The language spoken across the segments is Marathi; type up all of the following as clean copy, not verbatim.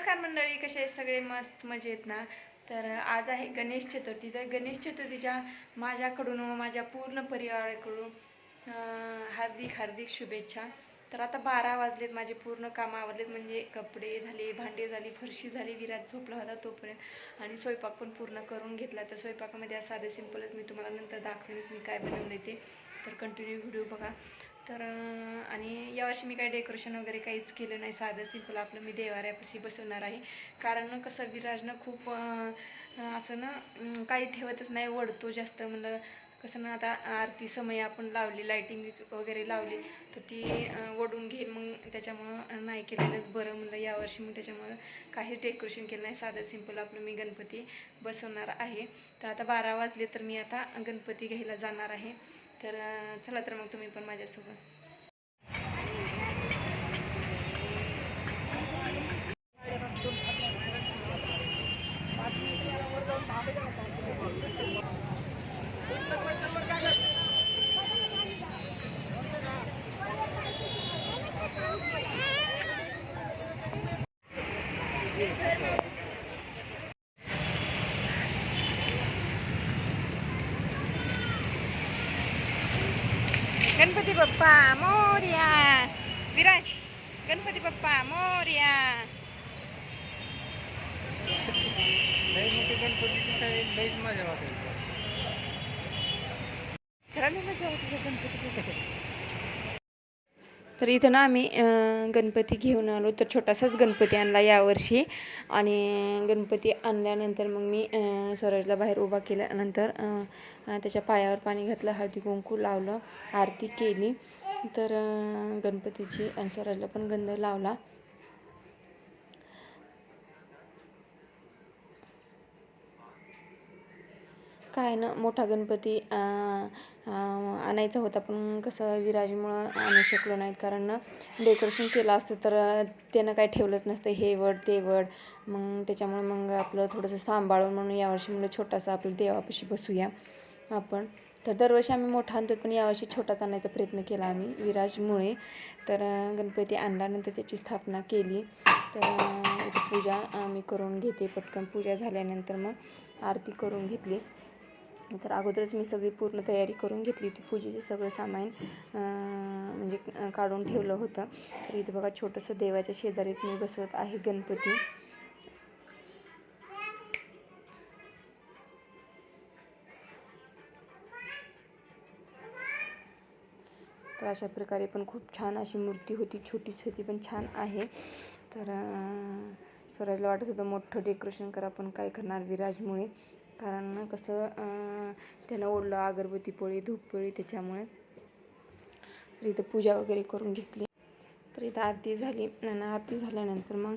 नमस्कार मंडळी, कसे आहेत सगळे? मस्त मजेत ना? तर आज आहे गणेश चतुर्थी. तर गणेश चतुर्थीच्या माझ्याकडून व माझ्या पूर्ण परिवाराकडून हार्दिक हार्दिक शुभेच्छा. तर आता 12 वाजलेत, माझे पूर्ण कामं आवरलेत, म्हणजे कपडे झाले, भांडे झाली, फरशी झाली, विराज झोपला होता तोपर्यंत, आणि स्वयंपाक पण पूर्ण करून घेतला. तर स्वयंपाकामध्ये आज साधे सिंपलच मी तुम्हाला नंतर दाखवेनच मी काय बनवले ते, तर कंटिन्यू व्हिडिओ बघा. तर आणि यावर्षी मी काही डेकोरेशन वगैरे काहीच केलं नाही, साधं सिंपल आपलं मी देवाऱ्यापाशी बसवणार आहे. कारण कसं विराजनं खूप असं ना काही ठेवतच नाही, वडतो जास्त. म्हणलं कसं ना, आता आरती समय आपण लावली, लाईटिंग वगैरे लावली, तर ती ओढून घेईल, मग त्याच्यामुळं नाही केलेलंच बरं म्हणलं यावर्षी. मग त्याच्यामुळं काहीच डेकोरेशन केलं नाही, साधं सिंपल आपलं मी गणपती बसवणार आहे. तर आता 12 वाजले, तर मी आता गणपती घ्यायला जाणार आहे. तर चला, तर मग तुम्ही पण माझ्यासोबत. गणपती बाप्पा मोरया. विराज, गणपती बाप्पा मोरया. तर इथं ना आम्ही गणपती घेऊन आलो. तर छोटासाच गणपती आणला यावर्षी, आणि गणपती आणल्यानंतर मग मी स्वराजला बाहेर उभा केल्यानंतर त्याच्या पायावर पाणी घातलं, हळदी कुंकू लावलं, आरती केली. तर गणपतीची आणि स्वराजला पण गंध लावला. काय ना, मोठा गणपती आणायचा होता, पण कसं विराजमुळं आणू शकलो नाहीत, कारण ना डेकोरेशन केलं असतं तर त्यानं काय ठेवलंच नसतं, हे वड ते वड. मग त्याच्यामुळं मग आपलं थोडंसं सांभाळून, म्हणून यावर्षी म्हणलं छोटासा आपलं देवापाशी बसूया आपण. तर दरवर्षी आम्ही मोठा आणतो, पण यावर्षी छोटाच आणायचा प्रयत्न केला आम्ही विराजमुळे. तर गणपती आणल्यानंतर त्याची स्थापना केली. तर इथे पूजा आम्ही करून घेते पटकन. पूजा झाल्यानंतर मग आरती करून घेतली. तर अगोदरच मी सगळी पूर्ण तयारी करून घेतली होती, पूजेचं सगळं सामान म्हणजे काढून ठेवलं होतं. तर इथं बघा, छोटंसं देवाच्या शेजारीच मी बसवत आहे गणपती. तर अशा प्रकारे पण खूप छान अशी मूर्ती होती, छोटीच होती पण छान आहे. तर स्वराजला वाटत होतं मोठं डेकोरेशन करा, पण काय करणार विराजमुळे, कारण कसं त्यानं ओढलं अगरबत्ती पोळी, धूप पोळी, त्याच्यामुळे. तर इथं पूजा वगैरे करून घेतली. तर इथं आरती झाली, आणि आरती झाल्यानंतर मग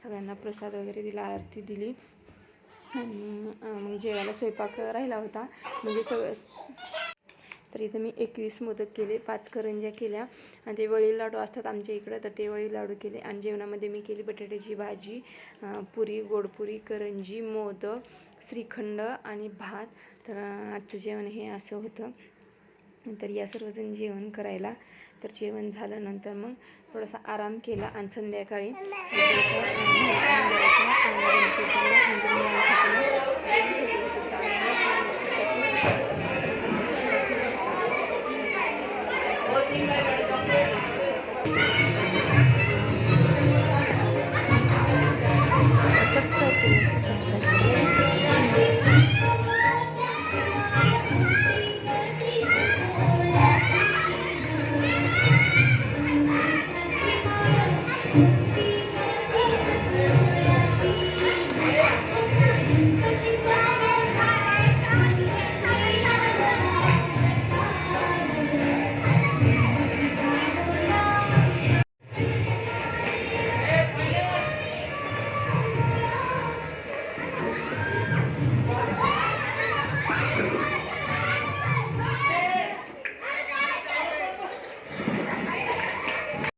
सगळ्यांना प्रसाद वगैरे दिला, आरती दिली, आणि मग जेवायला स्वयंपाक राहिला होता, म्हणजे सगळं. तर इथं मी 21 मोदक केले, 5 करंज्या केल्या, आणि ते वळी लाडू असतात आमच्या इकडं, तर ते वळी लाडू केले. आणि जेवणामध्ये मी केली बटाट्याची भाजी, पुरी, गोडपुरी, करंजी, मोदक, श्रीखंड आणि भात. तर आजचं जेवण हे असं होतं. तर या सर्वजण जेवण करायला. तर जेवण झाल्यानंतर मग थोडासा आराम केला, आणि संध्याकाळी